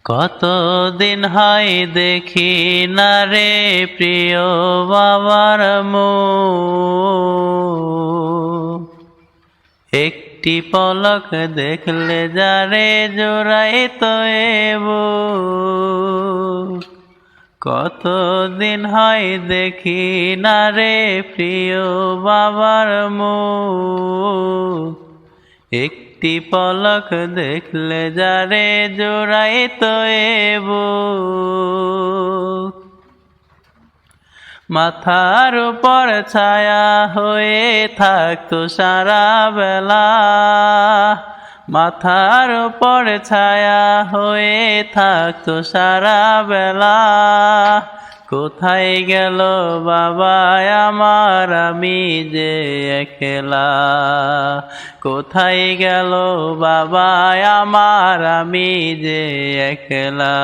কতদিন হয় দেখি না রে প্রিয় বাবার মুখ, একটি পলক দেখলে যারে জোড়াই তো বুক। কতদিন হয় দেখি না রে প্রিয় বাবার মুখ, একটি পলক দেখলে যারে জোড়াই তো বুক। মাথার উপর ছায়া হয়ে থাকতো সারা বেলা, মাথার উপর ছায়া হয়ে থাকতো সারা বেলা। কোথায় গেল বাবা আমার, আমি যে একলা। কোথায় গেল বাবা আমার, আমি যে একলা।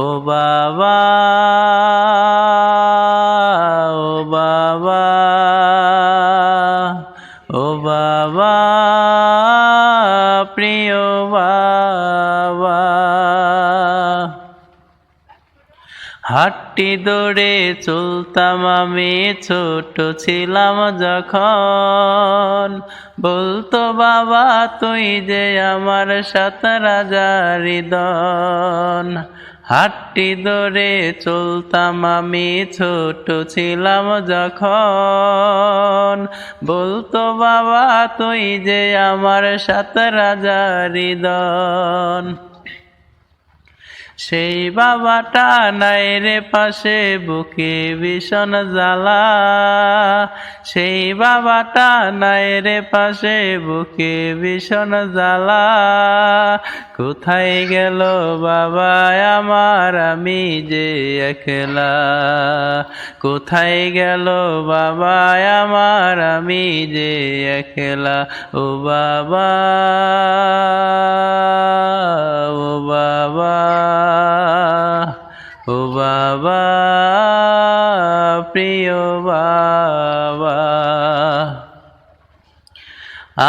ও বাবা, ও বাবা, ও বাবা, প্রিয় বাবা। হাঁটতি দৌড়ে চলতাম আমি ছোট ছিলাম যখন, বলতো বাবা তুই যে আমার ৭ রাজার ধন। হাঁটতি দৌড়ে চলতাম আমি ছোট ছিলাম যখন, বলতো বাবা তুই যে আমার ৭ রাজার ধন। সেই বাবাটা নাই রে পাশে, বুকে ভীষণ জ্বালা। সেই বাবাটা নাই রে পাশে, বুকে ভীষণ জ্বালা। কোথায় গেল বাবা আমার, আমি যে একলা। কোথায় গেল বাবা আমার, আমি যে একলা। ও বাবা, ও বাবা, ও বাবা, প্রিয় বাবা।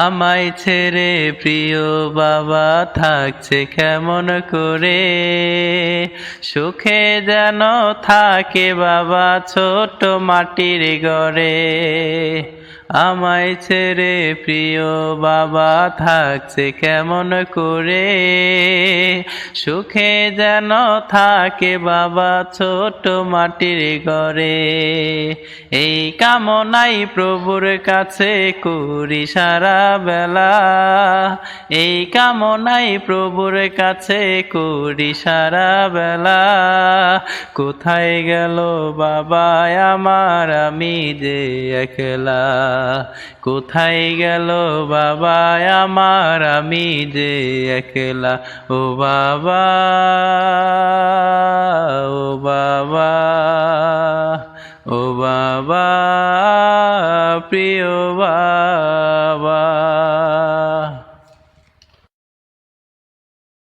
আমায় ছেড়ে প্রিয় বাবা থাকছে কেমন করে, সুখে যেন থাকে বাবা ছোট মাটির ঘরে। আমায় ছেড়ে প্রিয় বাবা থাকছে কেমন করে, সুখে যেন থাকে বাবা ছোট মাটির ঘরে। এই কামনাই প্রভুর কাছে করি সারা বেলা, এই কামনাই প্রভুর কাছে করি সারা বেলা। কোথায় গেল বাবা আমার, আমি যে একলা। কোথায় গেল বাবা আমার, আমি যে একলা। ও বাবা, ও বাবা, ও বাবা, প্রিয় বাবা।